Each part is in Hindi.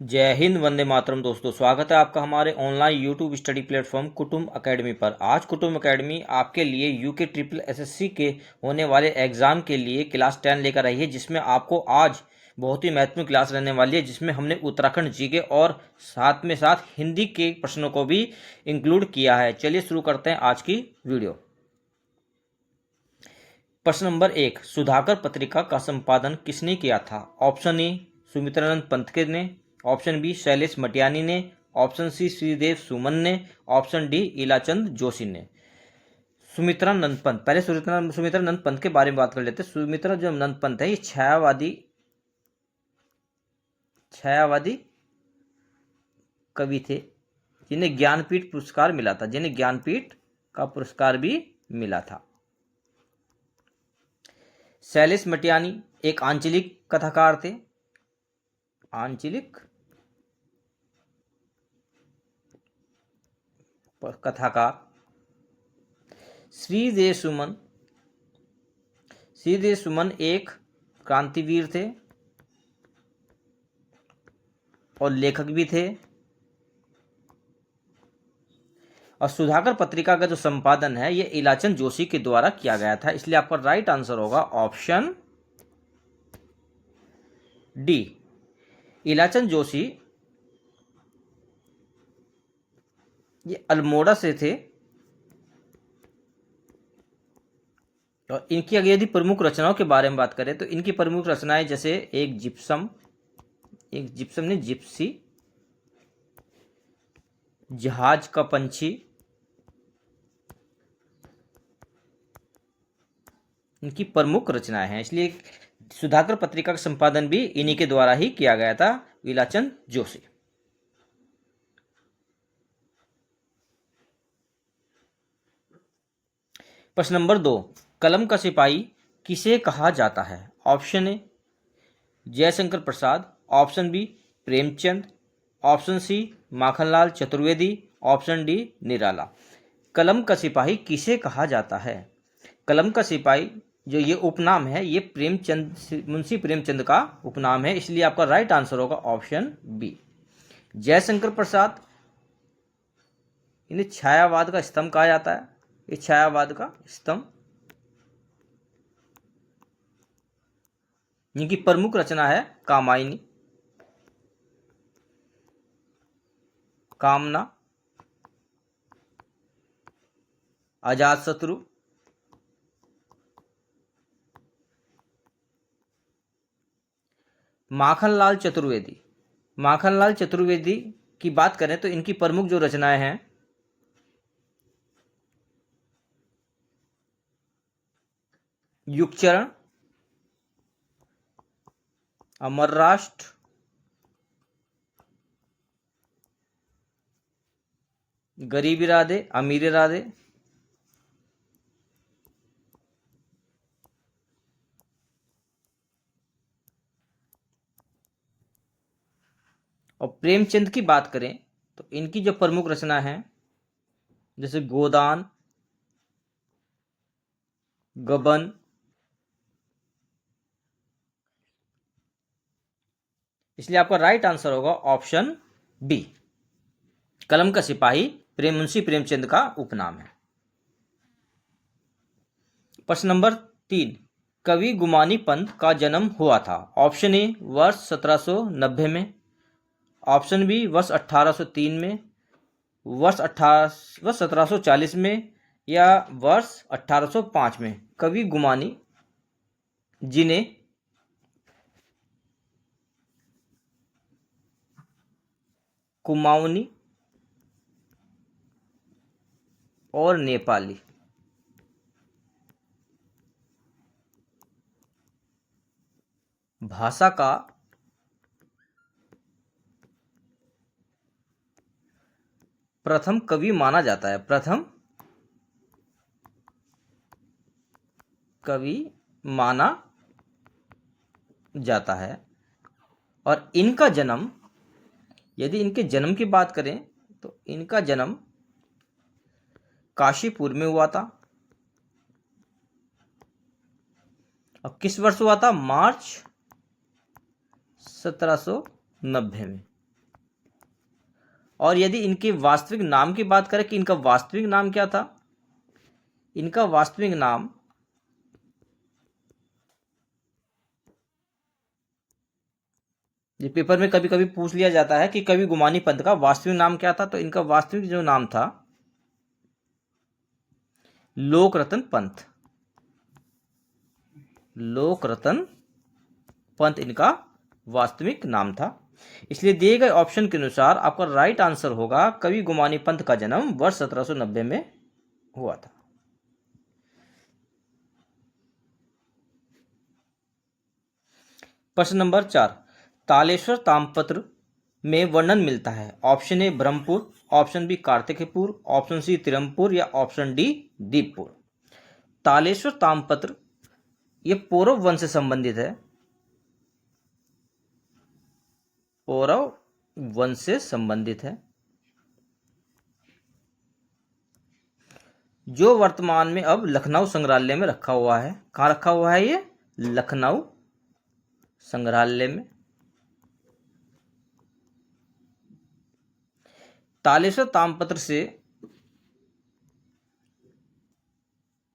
जय हिंद, वंदे मातरम। दोस्तों, स्वागत है आपका हमारे ऑनलाइन यूट्यूब स्टडी प्लेटफॉर्म कुटुंब एकेडमी पर। आज कुटुंब एकेडमी आपके लिए यूके ट्रिपल एसएससी के होने वाले एग्जाम के लिए क्लास 10 लेकर आई है, जिसमें आपको आज बहुत ही महत्वपूर्ण क्लास रहने वाली है, जिसमें हमने उत्तराखंड जीके और साथ में साथ हिंदी के प्रश्नों को भी इंक्लूड किया है। चलिए शुरू करते हैं आज की वीडियो। प्रश्न नंबर 1, सुधाकर पत्रिका का संपादन किसने किया था? ऑप्शन ए सुमित्रानंद पंत ने, ऑप्शन बी शैलेश मटियानी ने, ऑप्शन सी श्रीदेव सुमन ने, ऑप्शन डी इलाचंद जोशी ने। सुमित्रानंद पंत, पहले सुमित्रानंद पंत के बारे में बात कर लेते हैं। सुमित्रा जो नंद पंत है, ये छायावादी कवि थे, जिन्हें ज्ञानपीठ पुरस्कार मिला था, जिन्हें ज्ञानपीठ का पुरस्कार भी मिला था। शैलेश मटियानी एक आंचलिक कथाकार थे, आंचलिक कथाकार। श्रीदेव सुमन एक क्रांतिवीर थे और लेखक भी थे। और सुधाकर पत्रिका का जो संपादन है, ये इलाचंद जोशी के द्वारा किया गया था, इसलिए आपका राइट आंसर होगा ऑप्शन डी। इलाचंद जोशी ये अल्मोड़ा से थे और इनकी अगर यदि प्रमुख रचनाओं के बारे में बात करें तो इनकी प्रमुख रचनाएं जैसे एक जिप्सम ने जिप्सी, जहाज का पंछी, इनकी प्रमुख रचनाएं हैं, इसलिए सुधाकर पत्रिका का संपादन भी इन्हीं के द्वारा ही किया गया था, इलाचंद जोशी। प्रश्न नंबर 2, कलम का सिपाही किसे कहा जाता है? Option A Jaishankar Prasad, option B Premchand, option C Makhanlal Chaturvedi, option D Nirala. कलम का सिपाही किसे कहा जाता है? कलम का सिपाही जो ये उपनाम है, ये मुंशी प्रेमचंद का उपनाम है, इसलिए आपका राइट आंसर होगा ऑप्शन बी। जयशंकर प्रसाद, इन्हें छायावाद का स्तंभ कहा जाता है, ये छायावाद का स्तंभ। इनकी प्रमुख रचना है कामायनी, कामना, अजातशत्रु, माखनलाल चतुर्वेदी की बात करें तो इनकी प्रमुख जो रचनाएं हैं, युगचरण, अमर राष्ट्र, गरीब इरादे, अमीर इरादे, और प्रेमचंद की बात करें तो इनकी जो प्रमुख रचना है जैसे गोदान, गबन, इसलिए आपका राइट आंसर होगा ऑप्शन बी। कलम का सिपाही मुंशी प्रेमचंद का उपनाम है। प्रश्न नंबर 3, कवि गुमानी पंत का जन्म हुआ था? ऑप्शन ए वर्ष 1790 में, ऑप्शन बी वर्ष 1803 में, वर्ष 1740 में, या वर्ष 1805 में। कवि गुमानी जिन्हें कुमाऊनी और नेपाली भाषा का प्रथम कवि माना जाता है, प्रथम कवि माना जाता है। और इनका जन्म, यदि इनके जन्म की बात करें तो इनका जन्म काशीपुर में हुआ था। और किस वर्ष हुआ था? मार्च 1790 में। और यदि इनके वास्तविक नाम की बात करें कि इनका वास्तविक नाम क्या था, इनका वास्तविक नाम ये पेपर में कभी कभी पूछ लिया जाता है कि कवि गुमानी पंत का वास्तविक नाम क्या था, तो इनका वास्तविक जो नाम था लोकरतन पंत। लोकरतन पंत इनका वास्तविक नाम था। इसलिए दिए गए ऑप्शन के अनुसार आपका राइट आंसर होगा कवि गुमानी पंत का जन्म वर्ष 1790 में हुआ था। प्रश्न नंबर 4, तालेश्वर ताम्रपत्र में वर्णन मिलता है। Option A Brahmapur, option B Kartikpur, option C Tirampur या ऑप्शन डी दीपपुर। तालेश्वर ताम्रपत्र ये पौरव वंश से संबंधित है, पौरव वंश से संबंधित है, जो वर्तमान में अब लखनऊ संग्रहालय में रखा हुआ है। कहाँ रखा हुआ है ये? लखनऊ संग्रहालय में। तालेश्वर ताम्रपत्र से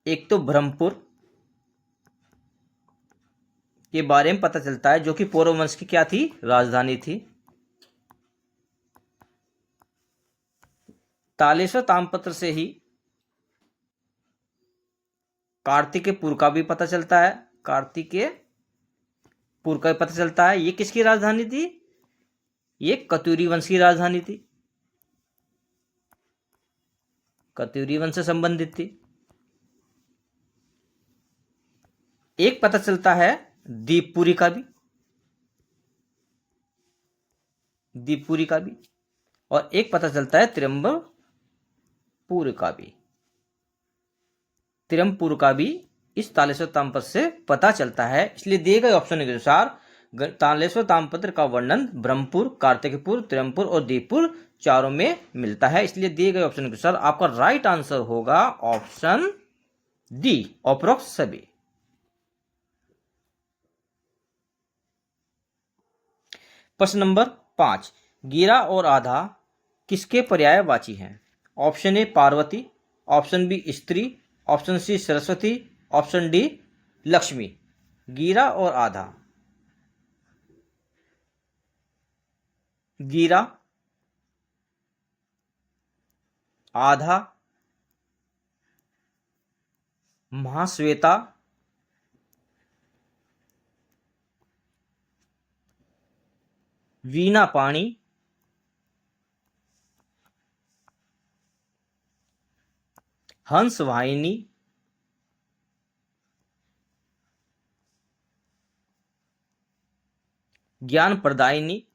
एक तो ब्रह्मपुर के बारे में पता चलता है, जो कि पौरव वंश की क्या थी? राजधानी थी। तालेश्वर ताम्रपत्र से ही कार्तिकेयपुर का भी पता चलता है, कार्तिकेयपुर का भी पता चलता है। ये किसकी राजधानी थी? ये कत्यूरी वंश की राजधानी थी, कत्यूरी वंश से संबंधित थी। एक पता चलता है दीपपुरी का भी, दीपपुरी का भी, और एक पता चलता है तिरुम्बपुर का भी। तिरुम्बपुर का भी इस तालेश्वर ताम्रपत्र से पता चलता है। इसलिए दिए गए ऑप्शन के अनुसार तालेश्वर ताम्रपत्र का वर्णन ब्रह्मपुर, कार्तिकपुर, तिरुम्बपुर और दीपपुर चारों में मिलता है। इसलिए दिए गए ऑप्शन के अनुसार आपका राइट आंसर होगा ऑप्शन डी, उपरोक्त सभी। प्रश्न नंबर 5, गिरा और आधा किसके पर्यायवाची हैं? Option A Parvati, option B स्त्री, option C Saraswati, option D Lakshmi. गिरा और आधा, गिरा, आधा, महाश्वेता, वीणा पाणी, हंस वाहिनी, ज्ञान प्रदायिनी।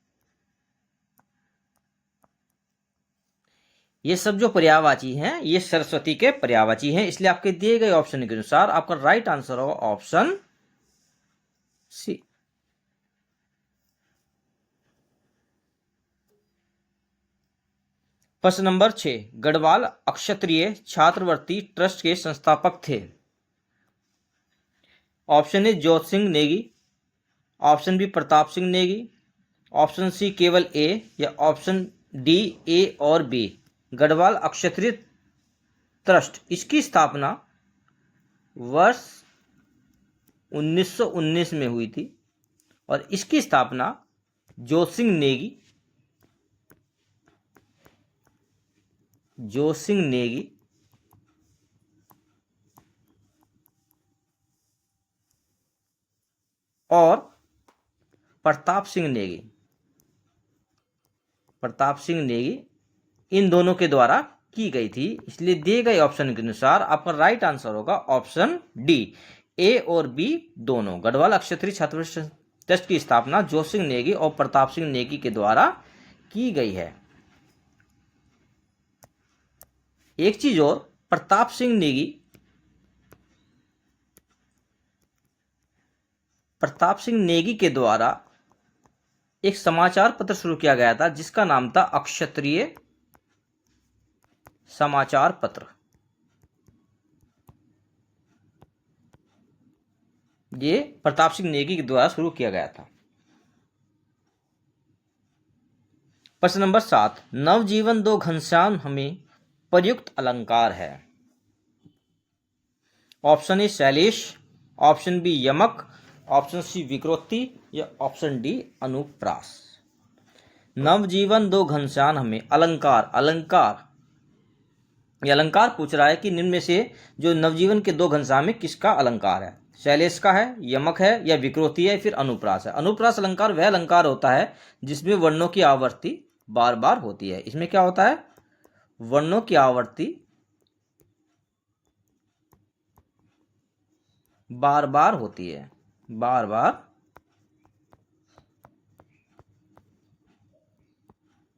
ये सब जो पर्यायवाची हैं ये सरस्वती के पर्यायवाची हैं। इसलिए आपके दिए गए ऑप्शन के अनुसार आपका राइट आंसर होगा ऑप्शन सी। प्रश्न नंबर 6, गढ़वाल अक्षत्रिय छात्रवृत्ति ट्रस्ट के संस्थापक थे। Option A Jot Singh Negi, option B Pratap Singh Negi, option C केवल ए या ऑप्शन डी ए और बी। गढ़वाल अक्षत्रिय ट्रस्ट, इसकी स्थापना वर्ष 1919 में हुई थी और इसकी स्थापना जोत सिंह नेगी, जोत सिंह नेगी और प्रताप सिंह नेगी, प्रताप सिंह नेगी, इन दोनों के द्वारा की गई थी। इसलिए दिए गए ऑप्शन के अनुसार आपका राइट आंसर होगा ऑप्शन डी, ए और बी दोनों। गढ़वाल अक्षत्रिय छात्रवृत्ति ट्रस्ट की स्थापना जोत सिंह नेगी और प्रताप सिंह नेगी के द्वारा की गई है। एक चीज और, प्रताप सिंह नेगी, प्रताप सिंह नेगी के द्वारा एक समाचार पत्र शुरू किया गया था जिसका नाम था अक्षत्रिय समाचार पत्र। ये प्रताप सिंह नेगी के द्वारा शुरू किया गया था। प्रश्न नंबर 7, नवजीवन दो घनश्याम हमें प्रयुक्त अलंकार है। ऑप्शन ए शैलेश, ऑप्शन बी यमक, ऑप्शन सी विकृति या ऑप्शन डी अनुप्रास। नवजीवन दो घनश्याम हमें अलंकार, ये अलंकार पूछ रहा है कि निम्न में से जो नवजीवन के दो घनश्याम में किसका अलंकार है, शैलेश का है, यमक है या विकृति है, फिर अनुप्रास है। अनुप्रास अलंकार वह अलंकार होता है जिसमें वर्णों की आवृत्ति बार बार होती है। इसमें क्या होता है, वर्णों की आवृत्ति बार बार होती है, बार बार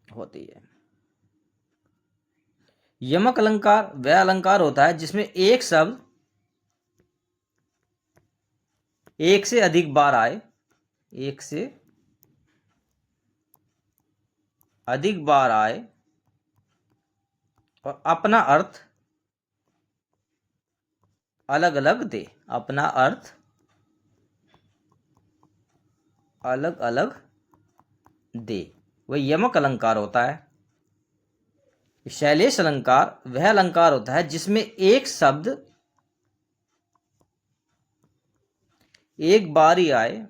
होती है। यमक अलंकार वह अलंकार होता है जिसमें एक शब्द एक से अधिक बार आए, एक से अधिक बार आए और अपना अर्थ अलग अलग दे, अपना अर्थ अलग अलग दे, वह यमक अलंकार होता है। शैलेश अलंकार वह अलंकार होता है जिसमें एक शब्द एक बार ही आए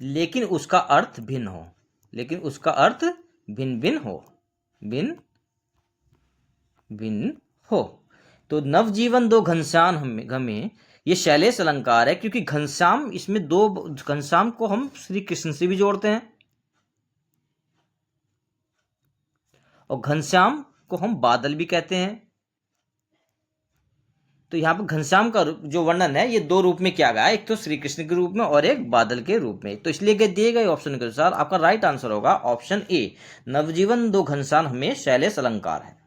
लेकिन उसका अर्थ भिन्न हो, लेकिन उसका अर्थ भिन्न भिन्न हो, भिन्न भिन्न हो। तो नवजीवन दो घनश्याम हमें ये शैलेश अलंकार है, क्योंकि घनश्याम, इसमें दो घनश्याम को हम श्री कृष्ण से भी जोड़ते हैं और घनश्याम को हम बादल भी कहते हैं। तो यहाँ पर घनश्याम का जो वर्णन है ये दो रूप में किया गया है, एक तो श्री कृष्ण के रूप में और एक बादल के रूप में। तो इसलिए दिए गए ऑप्शन के अनुसार आपका राइट आंसर होगा ऑप्शन ए, नवजीवन दो घनश्याम हमें शैलेश अलंकार है।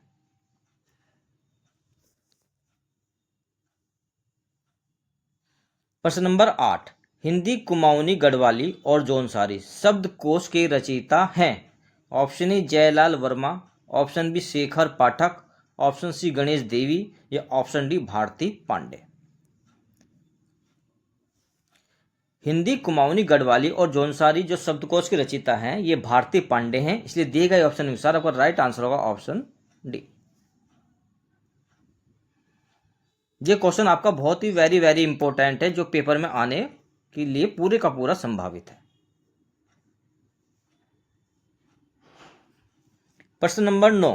प्रश्न नंबर 8, हिंदी कुमाऊनी गढ़वाली और जौनसारी शब्दकोश के रचयिता हैं। Option A Jailal Verma, option B Shekhar Pathak, option C Ganesh Devi या ऑप्शन डी भारती पांडे। हिंदी कुमाऊनी गढ़वाली और जौनसारी जो शब्दकोश के रचयिता हैं ये भारती पांडे हैं, इसलिए दिए गए ऑप्शन अनुसार आपका राइट आंसर होगा ऑप्शन डी। ये क्वेश्चन आपका बहुत ही वेरी वेरी इंपॉर्टेंट है, जो पेपर में आने के लिए पूरे का पूरा संभावित है। प्रश्न नंबर 9,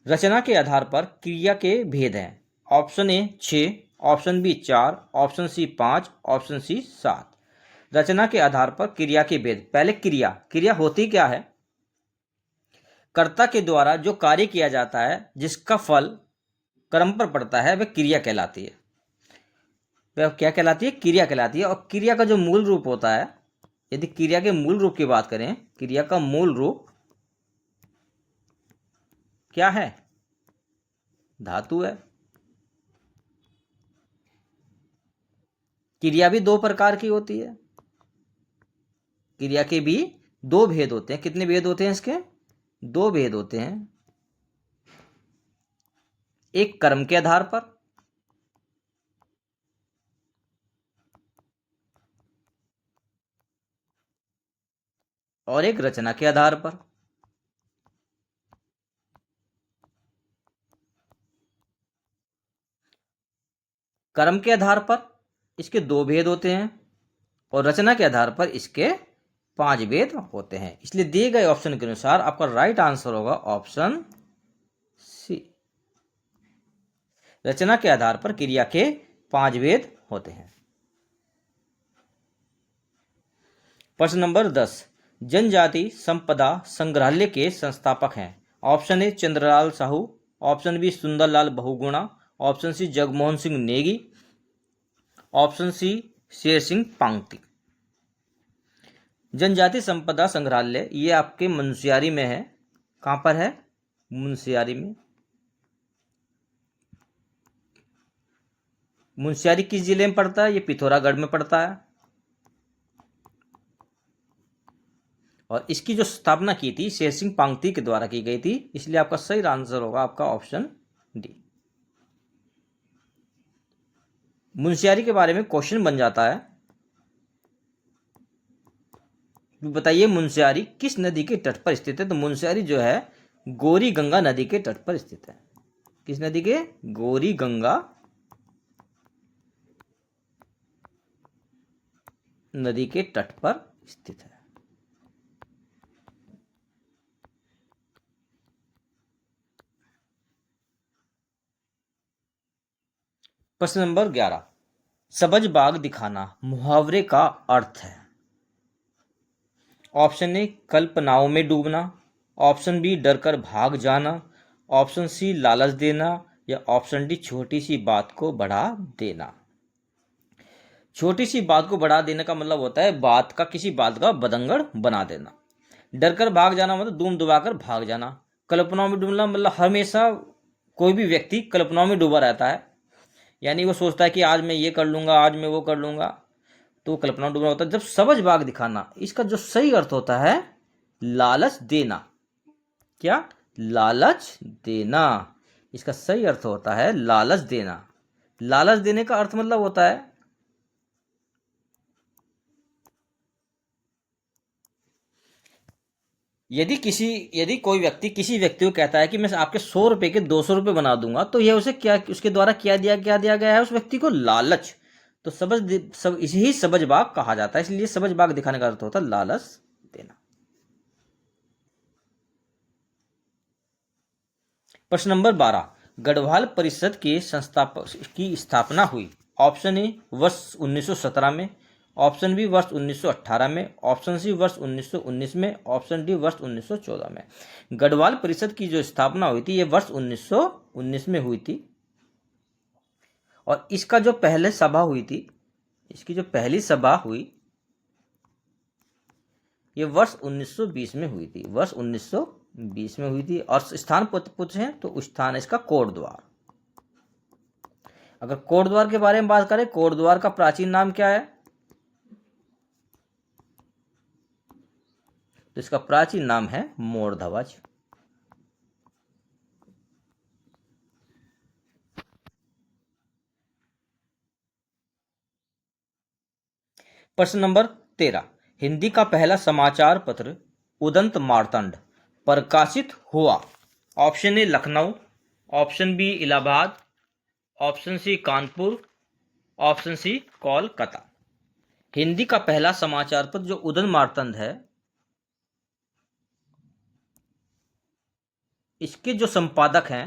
रचना के आधार पर क्रिया के भेद हैं। Option A 6, option B 4, option C 5, option C 7। रचना के आधार पर क्रिया के भेद। पहले क्रिया, क्रिया होती क्या है, कर्ता के द्वारा जो कार्य किया जाता है जिसका फल कर्म पर पड़ता है वह क्रिया कहलाती है, वह क्या कहलाती है, क्रिया कहलाती है। और क्रिया का जो मूल रूप होता है, यदि क्रिया के मूल रूप की बात करें, क्रिया का मूल रूप क्या है, धातु है। क्रिया भी दो प्रकार की होती है, क्रिया के भी दो भेद होते हैं। कितने भेद होते हैं इसके, दो भेद होते हैं। एक कर्म के आधार पर और एक रचना के आधार पर। कर्म के आधार पर इसके दो भेद होते हैं और रचना के आधार पर इसके 5 भेद होते हैं। इसलिए दिए गए ऑप्शन के अनुसार आपका राइट आंसर होगा ऑप्शन सी, रचना के आधार पर क्रिया के 5 भेद होते हैं। प्रश्न नंबर 10, जनजाति संपदा संग्रहालय के संस्थापक हैं। Option A Chandralal Sahu, option B Sundarlal Bahuguna, option C Jagmohan Singh Negi, option C Sher Singh Pangti. जनजाति संपदा संग्रहालय ये आपके मुंशियारी में है। कहां पर है, मुंशियारी में। मुंशियारी किस जिले में पड़ता है, ये पिथौरागढ़ में पड़ता है। और इसकी जो स्थापना की थी शेर सिंह पांगती के द्वारा की गई थी, इसलिए आपका सही आंसर होगा आपका ऑप्शन डी। मुंशियारी के बारे में क्वेश्चन बन जाता है, बताइए मुंशियारी किस नदी के तट पर स्थित है? तो मुंशियारी जो है गौरी गंगा नदी के तट पर स्थित है। किस नदी के? गौरी गंगा नदी के तट पर स्थित है। प्रश्न नंबर 11, सबज बाग दिखाना मुहावरे का अर्थ है। ऑप्शन ए कल्पनाओं में डूबना, ऑप्शन बी डर कर भाग जाना, ऑप्शन सी लालच देना, या ऑप्शन डी छोटी सी बात को बढ़ा देना। छोटी सी बात को बढ़ा देने का मतलब होता है किसी बात का बदंगड़ बना देना। डर कर भाग जाना मतलब दूम दबाकर भाग जाना। कल्पनाओं में डूबना मतलब हमेशा कोई भी व्यक्ति कल्पनाओं में डूबा रहता है, यानी वो सोचता है कि आज मैं ये कर लूंगा, आज मैं वो कर लूंगा, तो कल्पना डूबना होता है। जब सबज बाग दिखाना, इसका जो सही अर्थ होता है लालच देना। क्या? लालच देना। इसका सही अर्थ होता है लालच देना। लालच देने का अर्थ मतलब होता है यदि कोई व्यक्ति किसी व्यक्ति को कहता है कि मैं आपके 100 रुपए के 200 रुपए बना दूंगा, तो यह उसे क्या उसके द्वारा क्या दिया गया है? उस व्यक्ति को लालच। तो इसे ही सबज बाग कहा जाता है, इसलिए सबज बाग दिखाने का अर्थ होता है लालच देना। प्रश्न नंबर 12, गढ़वाल परिषद के संस्थापक की स्थापना हुई। ऑप्शन ए वर्ष 1917 में, ऑप्शन बी वर्ष 1918 में, ऑप्शन सी वर्ष 1919 में, ऑप्शन डी वर्ष 1914 में। गढ़वाल परिषद की जो स्थापना हुई थी ये वर्ष 1919 में हुई थी, और इसका जो पहले सभा हुई थी, इसकी जो पहली सभा हुई ये वर्ष 1920 में हुई थी। वर्ष 1920 में हुई थी। और स्थान पूछे तो स्थान है इसका कोटद्वार। अगर कोटद्वार के बारे में बात करें, कोटद्वार का प्राचीन नाम क्या है? तो इसका प्राचीन नाम है मोर ध्वज। प्रश्न नंबर 13, हिंदी का पहला समाचार पत्र उदंत मार्तंड प्रकाशित हुआ। Option A Lucknow, option B Allahabad, option C Kanpur, option C Kolkata. Hindi का पहला समाचार पत्र जो उदंत मार्तंड है, इसके जो संपादक हैं,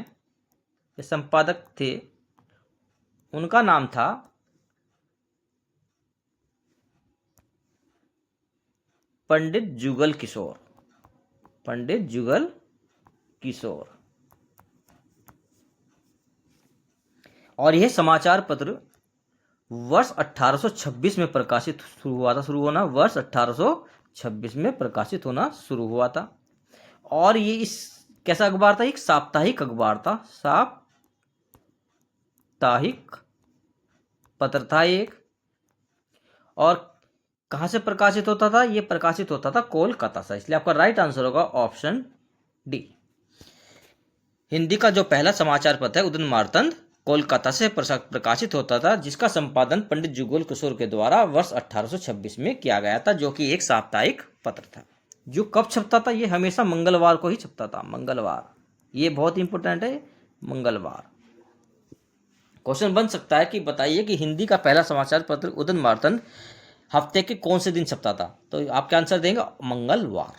ये संपादक थे, उनका नाम था पंडित जुगल किशोर। पंडित जुगल किशोर। और यह समाचार पत्र वर्ष 1826 में प्रकाशित शुरू हुआ था। शुरू होना वर्ष 1826 में प्रकाशित होना शुरू हुआ था। और ये इस कैसा अखबार था? एक साप्ताहिक अखबार था। साप्ताहिक पत्र था एक। और कहां से प्रकाशित होता था? ये प्रकाशित होता था कोलकाता से। इसलिए आपका राइट आंसर होगा ऑप्शन डी। हिंदी का जो पहला समाचार पत्र है उदंत मार्तंड कोलकाता से प्रकाशित होता था, जिसका संपादन पंडित जुगल किशोर के द्वारा वर्ष 1826 में किया गया था, जो कि एक साप्ताहिक पत्र था। जो कब छपता था? ये हमेशा मंगलवार को ही छपता था। मंगलवार, ये बहुत इंपॉर्टेंट है। मंगलवार। क्वेश्चन बन सकता है कि बताइए कि हिंदी का पहला समाचार पत्र उदंत मार्तंड हफ्ते के कौन से दिन छपता था? तो आपके आंसर देंगे मंगलवार।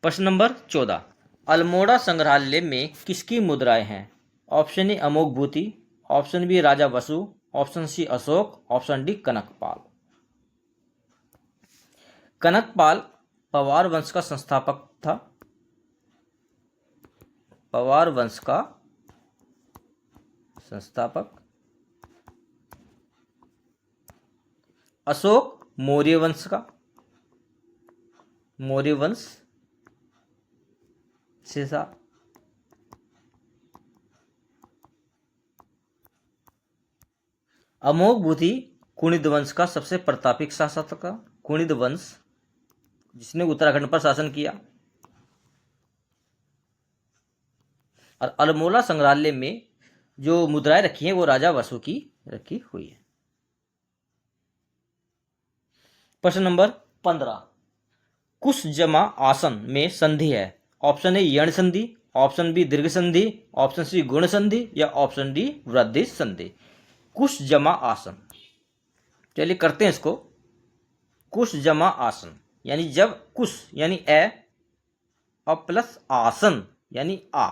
प्रश्न नंबर 14, अल्मोड़ा संग्रहालय में किसकी मुद्राएं हैं? Option A Amogh Bhuti, option B Raja Vasu, option C Ashok, option D Kanakpal. Kanakpal Pawar वंश का संस्थापक था। पवार वंश का संस्थापक। अशोक मौर्य वंश का, मौर्य वंश से था। अमोघ भूति कुणिद वंश का सबसे प्रतापिक शासक था। कुणिद वंश जिसने उत्तराखंड पर शासन किया। और अल्मोड़ा संग्रहालय में जो मुद्राएं रखी हैं वो राजा वसु की रखी हुई है। प्रश्न नंबर 15, कुश जमा आसन में संधि है। ऑप्शन ए यण संधि, ऑप्शन बी दीर्घ संधि, ऑप्शन सी गुण संधि या ऑप्शन डी वृद्धि संधि। कुश जमा आसन, चलिए करते हैं इसको। कुश जमा आसन यानी जब कुश यानी ए और प्लस आसन यानी आ,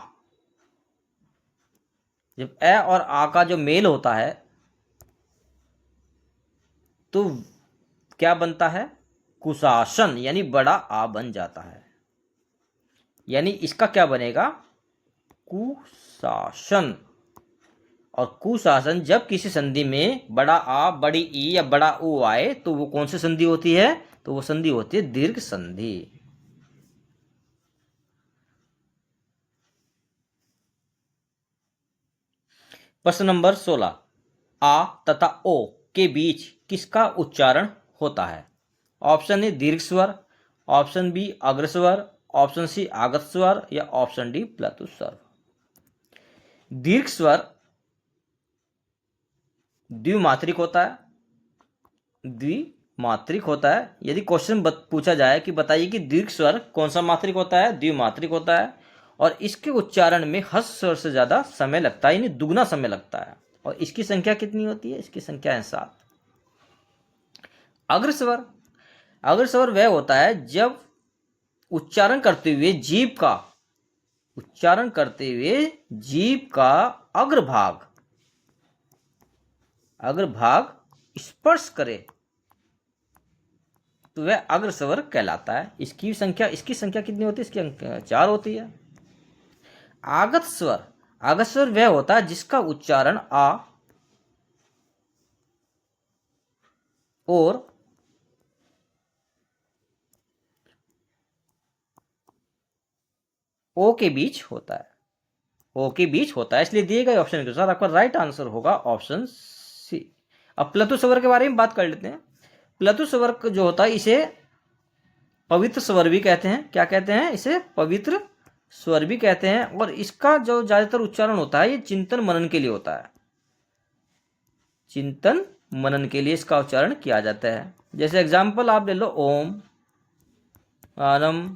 जब ए और आ का जो मेल होता है तो क्या बनता है, कुशासन यानी बड़ा आ बन जाता है। यानी इसका क्या बनेगा, कुशासन। और कुशासन जब किसी संधि में बड़ा आ, बड़ी ई या बड़ा ओ आए तो वो कौन सी संधि होती है, तो वो संधि होती है दीर्घ संधि। प्रश्न नंबर 16, आ तथा ओ के बीच किसका उच्चारण होता है। ऑप्शन ए दीर्घ स्वर, ऑप्शन बी अग्र स्वर, ऑप्शन सी आगत स्वर या ऑप्शन डी प्लतु स्वर। दीर्घ स्वर द्विमात्रिक होता है, द्विमात्रिक होता है। यदि क्वेश्चन पूछा जाए कि बताइए कि दीर्घ स्वर कौन सा मात्रिक होता है, द्विमात्रिक होता है और इसके उच्चारण में हस् स्वर से ज्यादा समय लगता है, यानी दुगना समय लगता है। और इसकी संख्या कितनी होती है, इसकी संख्या है 7। अग्र स्वर, अग्र स्वर वह होता है जब उच्चारण करते हुए जीभ का, उच्चारण करते हुए जीभ का अग्रभाग, अग्रभाग स्पर्श करे तो वह अग्र स्वर कहलाता है। इसकी संख्या कितनी होती है, इसकी अंक 4 होती है। आगत स्वर, आगत स्वर वह होता है जिसका उच्चारण आ और ओ के बीच होता है, ओ के बीच होता है। इसलिए दिए गए ऑप्शन के अनुसार आपका राइट आंसर होगा ऑप्शन सी। अब प्लतु स्वर के बारे में बात कर लेते हैं। प्लतु स्वर जो होता है इसे पवित्र स्वर भी कहते हैं। क्या कहते हैं, इसे पवित्र स्वर भी कहते हैं। और इसका जो ज्यादातर उच्चारण होता है ये चिंतन मनन के लिए होता है, चिंतन मनन के लिए इसका उच्चारण किया जाता है। जैसे एग्जाम्पल आप ले लो, ओम, आनम,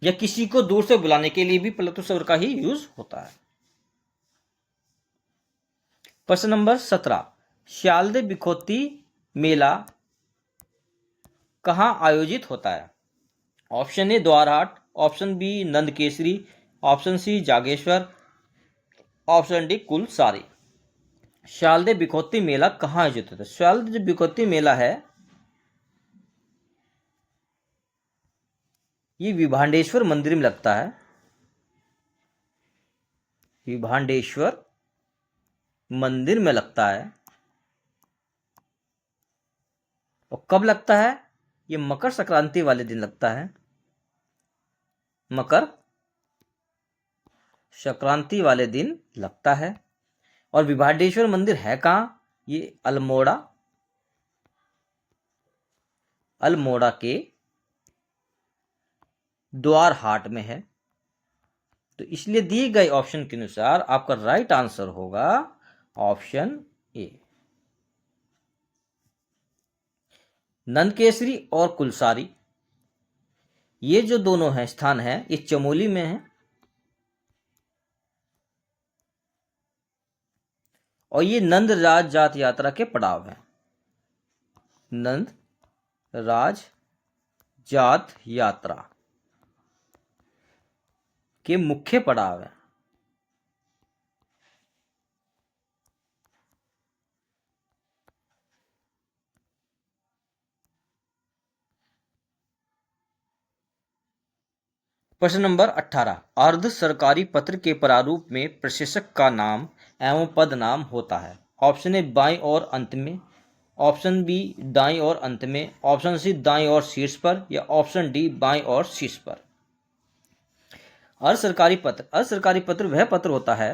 या किसी को दूर से बुलाने के लिए भी प्लतु स्वर का ही यूज होता है। प्रश्न नंबर 17, शारदीय बिखोती मेला कहाँ आयोजित होता है। Option A Dwarahat, option B Nandkesari, option C Jageshwar, option D Kulsari. शारदीय बिखोती मेला कहाँ आयोजित होता है। शारदीय बिखोती मेला है ये विभांडेश्वर मंदिर में लगता है, विभांडेश्वर मंदिर में लगता है। और कब लगता है, ये मकर संक्रांति वाले दिन लगता है, मकर संक्रांति वाले दिन लगता है। और विभांडेश्वर मंदिर है कहाँ, ये अल्मोड़ा, अल्मोड़ा के द्वारहाट में है। तो इसलिए दिए गए ऑप्शन के अनुसार आपका राइट आंसर होगा ऑप्शन ए। नंदकेसरी और कुलसारी ये जो दोनों हैं स्थान है ये चमोली में है और ये नंद राज जात यात्रा के पड़ाव हैं। नंद राज जात यात्रा के मुख्य पड़ाव है। प्रश्न नंबर 18, अर्ध सरकारी पत्र के प्रारूप में प्रशेषक का नाम एवं पद नाम होता है। ऑप्शन ए बाईं और अंत में, ऑप्शन बी दाईं और अंत में, ऑप्शन सी दाईं और शीर्ष पर या ऑप्शन डी बाईं और शीर्ष पर। अर्ध सरकारी पत्र, अर्ध सरकारी पत्र वह पत्र होता है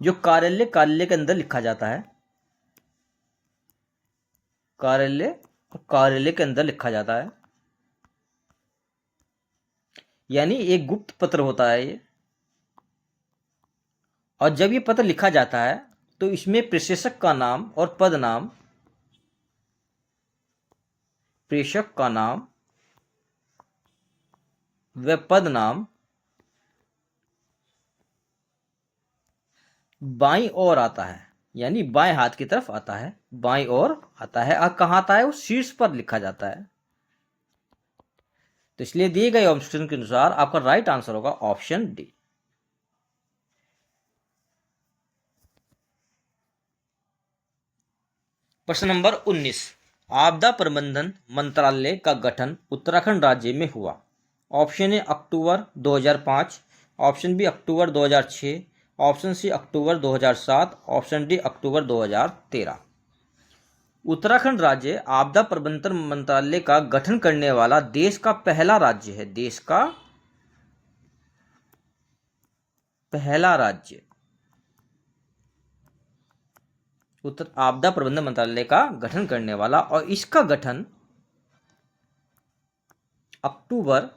जो कार्यालय के अंदर लिखा जाता है, कार्यालय के अंदर लिखा जाता है, यानी एक गुप्त पत्र होता है ये। और जब ये पत्र लिखा जाता है तो इसमें प्रशेषक का नाम और पद नाम प्रेषक का नाम व पद नाम बाईं ओर आता है, यानी बाएं हाथ की तरफ आता है, बाईं ओर आता है। कहाँ आता है? वो शीर्ष पर लिखा जाता है। तो इसलिए दिए गए ऑप्शन के अनुसार आपका राइट आंसर होगा ऑप्शन डी। प्रश्न नंबर 19, आपदा प्रबंधन मंत्रालय का गठन उत्तराखंड राज्य में हुआ। ऑप्शन ए अक्टूबर 2005, ऑप्शन बी अक्टूबर 2006, ऑप्शन सी अक्टूबर 2007, ऑप्शन डी अक्टूबर 2013। उत्तराखंड राज्य आपदा प्रबंधन मंत्रालय का गठन करने वाला देश का पहला राज्य है। देश का पहला राज्य उत्तर आपदा प्रबंधन मंत्रालय का गठन करने वाला, और इसका गठन अक्टूबर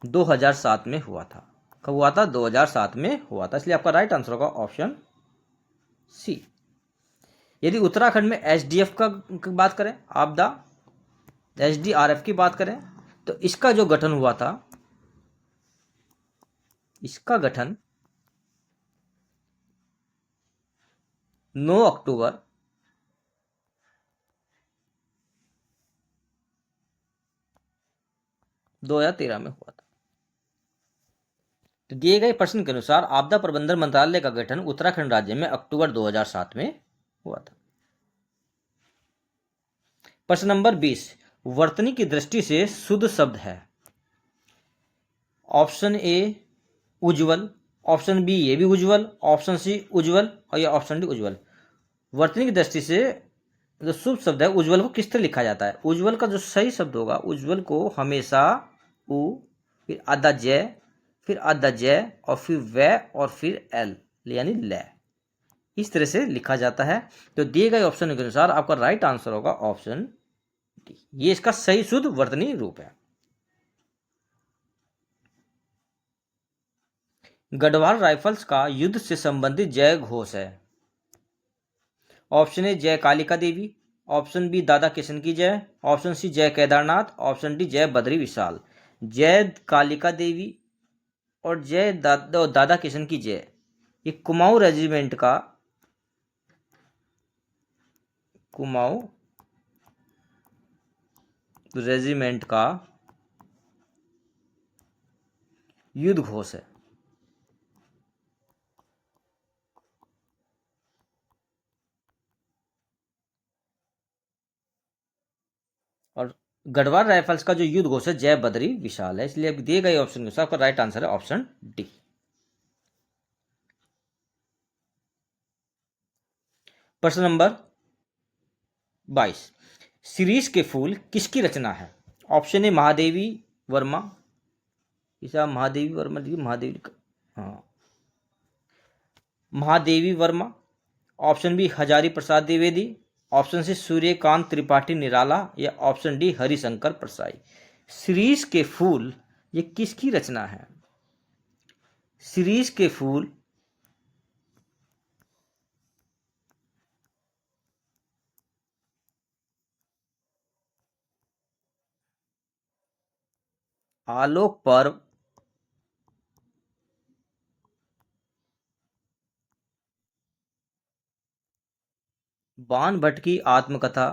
2007 में हुआ था। कब हुआ था? 2007 में हुआ था। इसलिए आपका राइट आंसर होगा ऑप्शन सी। यदि उत्तराखंड में एसडीएफ का बात करें, आपदा एसडीआरएफ की बात करें, तो इसका जो गठन हुआ था, इसका गठन 9 अक्टूबर 2013 में हुआ था। तो दिए गए प्रश्न के अनुसार आपदा प्रबंधन मंत्रालय का गठन उत्तराखंड राज्य में अक्टूबर 2007 में हुआ था। प्रश्न नंबर 20, वर्तनी की दृष्टि से शुद्ध शब्द है। ऑप्शन ए उज्जवल, ऑप्शन बी ये भी उज्जवल, ऑप्शन सी उज्जवल, और या ऑप्शन डी उज्जवल। वर्तनी की दृष्टि से जो शुभ शब्द है उज्जवल को किस तरह लिखा जाता है? उज्जवल का जो सही शब्द होगा, उज्जवल को हमेशा उ, फिर आधा जय, फिर आधा जय, और फिर व, और फिर एल, यानी ल, इस तरह से लिखा जाता है। तो दिए गए ऑप्शन के अनुसार आपका राइट आंसर होगा ऑप्शन डी। ये इसका सही शुद्ध वर्तनी रूप है। गढ़वाल राइफल्स का युद्ध से संबंधित जय घोष है। ऑप्शन ए जय कालिका देवी, ऑप्शन बी दादा किशन की जय, ऑप्शन सी जय केदारनाथ, ऑप्शन डी जय बद्री विशाल। जय कालिका देवी और जय दादा किशन की जय, ये कुमाऊं रेजिमेंट का, कुमाऊं रेजिमेंट का युद्ध घोष है। और गढ़वाल राइफल्स का जो युद्ध घोष है जय बद्री विशाल है। इसलिए दिए गए ऑप्शन के अनुसार आपका राइट आंसर है ऑप्शन डी। प्रश्न नंबर 22, शिरीष के फूल किसकी रचना है? ऑप्शन ए महादेवी वर्मा, इसा महादेवी वर्मा, महादेवी, हाँ, Mahadevi Verma. Option B Hazari Prasad Dwivedi, option C Suryakant Tripathi Nirala, या ऑप्शन डी हरिशंकर परसाई। शिरीष के फूल ये किसकी रचना है? शिरीष के फूल आलोक पर्व, बाण भट्ट की आत्मकथा,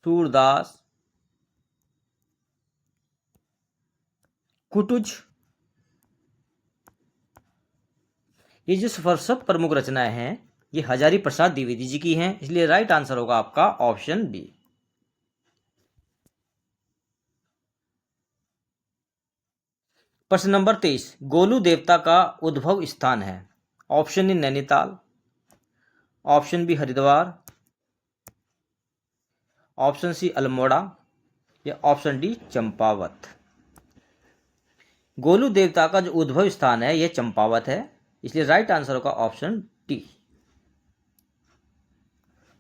सूरदास, कुटुज, ये जो सब प्रमुख रचनाएं हैं ये हजारी प्रसाद द्विवेदी जी की हैं। इसलिए राइट आंसर होगा आपका ऑप्शन बी। प्रश्न नंबर 23, गोलू देवता का उद्भव स्थान है। Option A Nainital, option B Haridwar, option C Almora, या ऑप्शन डी चंपावत। गोलू देवता का जो उद्भव स्थान है यह चंपावत है। इसलिए राइट आंसर होगा ऑप्शन डी।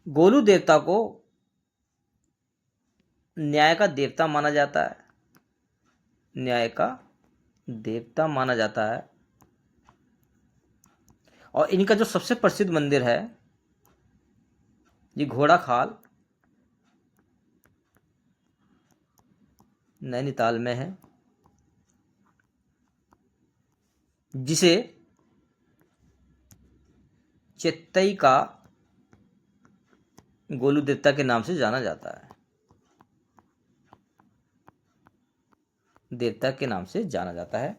गोलू देवता को न्याय का देवता माना जाता है। न्याय का देवता माना जाता है। और इनका जो सबसे प्रसिद्ध मंदिर है ये घोड़ा खाल नैनीताल में है, जिसे चेत्तई का गोलू देवता के नाम से जाना जाता है, देवता के नाम से जाना जाता है।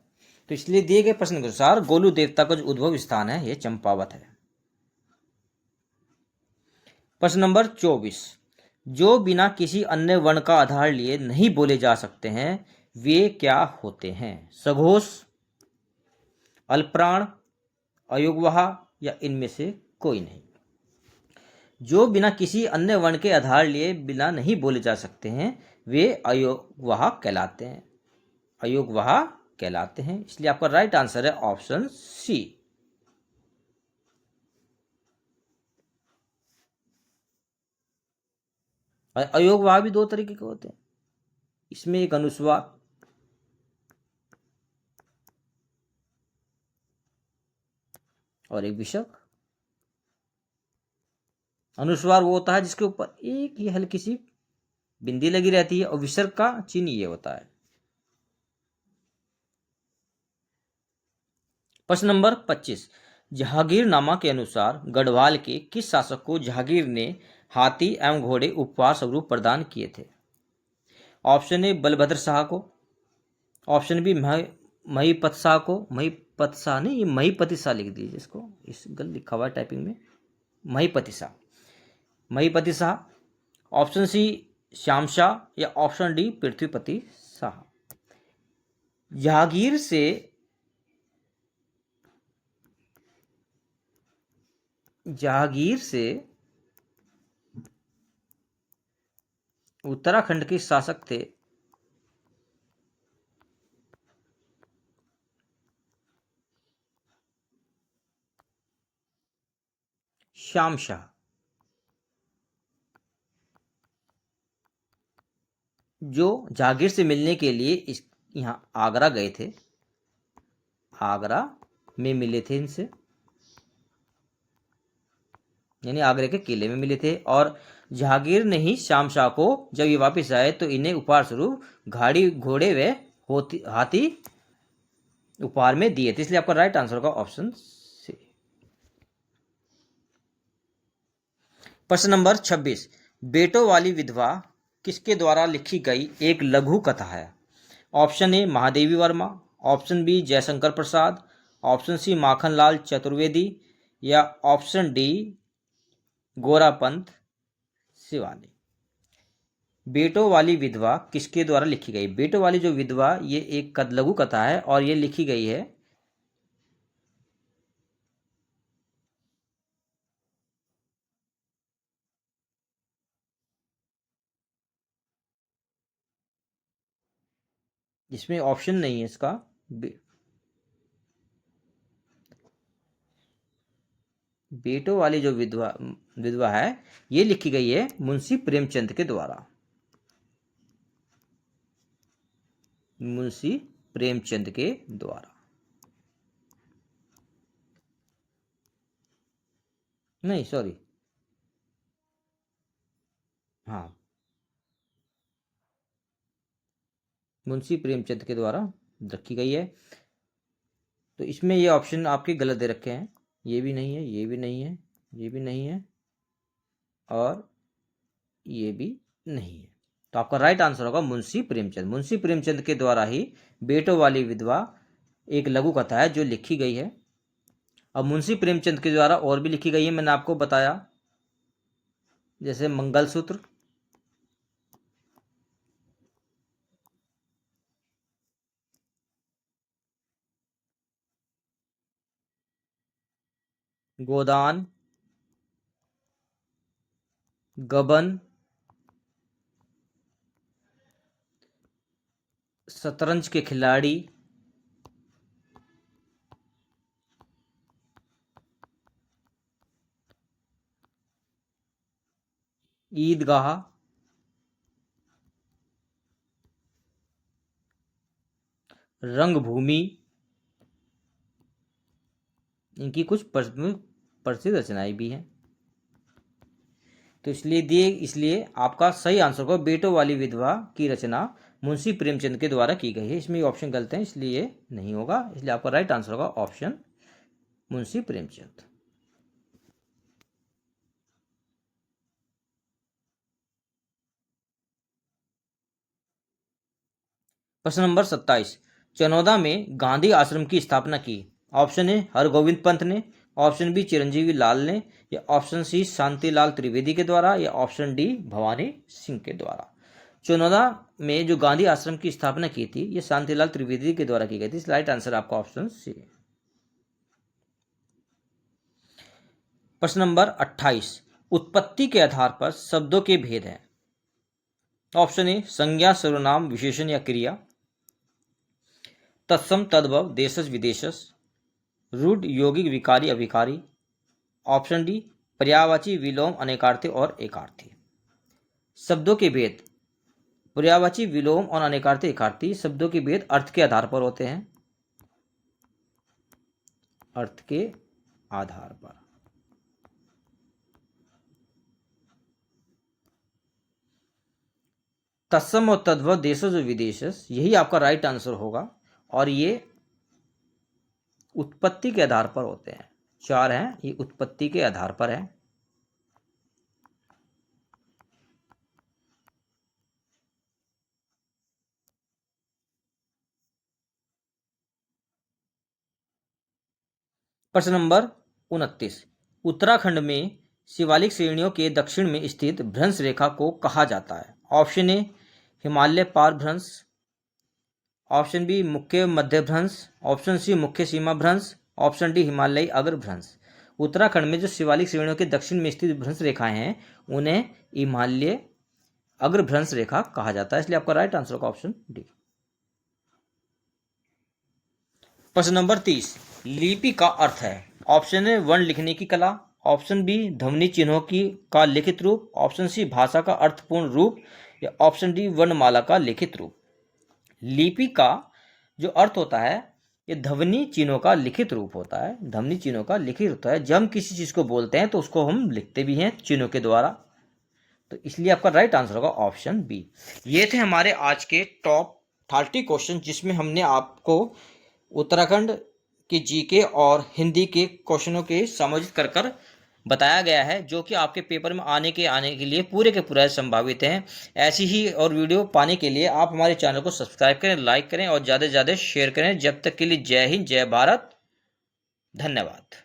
तो इसलिए दिए गए प्रश्न के अनुसार गोलू देवता का जो उद्भव स्थान है यह चंपावत है। प्रश्न नंबर 24, जो बिना किसी अन्य वर्ण का आधार लिए नहीं बोले जा सकते हैं वे क्या होते हैं? सघोष, अल्पप्राण, अयोगवाह या इनमें से कोई नहीं। जो बिना किसी अन्य वर्ण के आधार लिए बिना नहीं बोले जा सकते हैं वे अयोगवाह कहलाते हैं, अयोगवाह कहलाते हैं। इसलिए आपका राइट आंसर है ऑप्शन सी। अयोगवाह भी दो तरीके के होते हैं, इसमें एक अनुस्वार और एक विसर्ग। अनुस्वार वो होता है जिसके ऊपर एक ही हल्की सी बिंदी लगी रहती है और विसर्ग का चिन्ह ये होता है। प्रश्न नंबर 25, जहांगीरनामा के अनुसार गढ़वाल के किस शासक को जहांगीर ने हाथी एवं घोड़े उपहार स्वरूप प्रदान किए थे? ऑप्शन ए बलभद्र शाह को, ऑप्शन बी महीपत शाह को, महीपत शाह नहीं, ये महीपति शाह लिख दीजिए, इसको इस गल लिखा हुआ है टाइपिंग में, महीपति शाह, महीपति शाह। ऑप्शन सी श्याम शाह या ऑप्शन डी पृथ्वीपति शाह। जहांगीर से उत्तराखंड के शासक थे श्याम शाह। जो जहांगीर से मिलने के लिए इस यहाँ आगरा गए थे, आगरा में मिले थे इनसे, यानी आगरे के किले में मिले थे। और जहांगीर ने ही श्याम शाह को जब ये वापस आए तो इन्हें उपहार स्वरूप गाड़ी, घोड़े व हाथी उपहार में दिए थे। इसलिए आपका राइट आंसर होगा ऑप्शन सी। प्रश्न नंबर 26, बेटों वाली विधवा किसके द्वारा लिखी गई एक लघु कथा है? Option A Mahadevi Verma, option B Jaishankar Prasad, option C Makhanlal Chaturvedi या ऑप्शन डी गोरापंत शिवानी। बेटों वाली विधवा किसके द्वारा लिखी गई? बेटों वाली जो विधवा ये एक लघु कथा है और ये लिखी गई है इसमें ऑप्शन नहीं है इसका। बेटों वाली जो विधवा विधवा है ये लिखी गई है मुंशी प्रेमचंद के द्वारा, मुंशी प्रेमचंद के द्वारा। नहीं सॉरी, हाँ, मुंशी प्रेमचंद के द्वारा रखी गई है। तो इसमें ये ऑप्शन आपके गलत दे रखे हैं, ये भी नहीं है, ये भी नहीं है, ये भी नहीं है और ये भी नहीं है। तो आपका राइट आंसर होगा मुंशी प्रेमचंद। मुंशी प्रेमचंद के द्वारा ही बेटों वाली विधवा एक लघु कथा है जो लिखी गई है। अब मुंशी प्रेमचंद के द्वारा और भी लिखी गई है, मैंने आपको बताया, जैसे मंगलसूत्र, गोदान, गबन, शतरंज के खिलाड़ी, ईदगाह, रंगभूमि, इनकी कुछ प्रसिद्ध रचनाएं भी हैं। तो इसलिए आपका सही आंसर होगा बेटों वाली विधवा की रचना मुंशी प्रेमचंद के द्वारा की गई है। इसमें ऑप्शन गलत है, इसलिए ये नहीं होगा। इसलिए आपका राइट आंसर होगा ऑप्शन मुंशी प्रेमचंद। प्रश्न नंबर 27, चनौदा में गांधी आश्रम की स्थापना की। ऑप्शन ए हरगोविंद पंत ने, ऑप्शन बी चिरंजीवी लाल ने, या ऑप्शन सी शांतिलाल त्रिवेदी के द्वारा, या ऑप्शन डी भवानी सिंह के द्वारा। चनौदा में जो गांधी आश्रम की स्थापना की थी ये शांतिलाल त्रिवेदी के द्वारा की गई थी। राइट आंसर आपका ऑप्शन सी। प्रश्न नंबर 28, उत्पत्ति के आधार पर शब्दों के भेद हैं। ऑप्शन ए संज्ञा सर्वनाम विशेषण या क्रिया, तत्सम तद्भव देशज विदेशज, रूढ़ यौगिक विकारी अभिकारी, ऑप्शन डी पर्यायवाची विलोम अनेकार्थी और एकार्थी। शब्दों के भेद, पर्यायवाची विलोम और अनेकार्थी एकार्थी शब्दों के भेद अर्थ के आधार पर होते हैं। अर्थ के आधार पर। तत्सम और तद्भव देशज और विदेशज यही आपका राइट आंसर होगा, और ये उत्पत्ति के आधार पर होते हैं। 4 हैं, ये उत्पत्ति के आधार पर है। प्रश्न नंबर 29, उत्तराखंड में शिवालिक श्रेणियों के दक्षिण में स्थित भ्रंश रेखा को कहा जाता है। ऑप्शन ए हिमालय पार भ्रंश, ऑप्शन बी मुख्य मध्य भ्रंश, ऑप्शन सी मुख्य सीमा भ्रंश, ऑप्शन डी हिमालयी अग्र भ्रंश। उत्तराखंड में जो शिवालिक श्रेणियों के दक्षिण में स्थित भ्रंश रेखाएं हैं उन्हें हिमालय अग्र भ्रंश रेखा कहा जाता है। इसलिए आपका राइट आंसर होगा ऑप्शन डी। प्रश्न नंबर 30, लिपि का अर्थ है। ऑप्शन ए वर्ण लिखने की कला, ऑप्शन बी ध्वनि चिन्हों का लिखित रूप, ऑप्शन सी भाषा का अर्थपूर्ण रूप, या ऑप्शन डी वर्णमाला का लिखित रूप। लिपि का जो अर्थ होता है ये ध्वनि चिन्हों का लिखित रूप होता है। ध्वनि चिन्हों का लिखित होता है। जब हम किसी चीज को बोलते हैं तो उसको हम लिखते भी हैं चिन्हों के द्वारा। तो इसलिए आपका राइट आंसर होगा ऑप्शन बी। ये थे हमारे आज के टॉप 30 क्वेश्चन, जिसमें हमने आपको उत्तराखंड के जीके और हिंदी के क्वेश्चनों के समायोजित कर बताया गया है, जो कि आपके पेपर में आने के लिए पूरे के पूरा संभावित हैं। ऐसी ही और वीडियो पाने के लिए आप हमारे चैनल को सब्सक्राइब करें, लाइक करें और ज़्यादा से ज़्यादा शेयर करें। जब तक के लिए जय हिंद, जय भारत, धन्यवाद।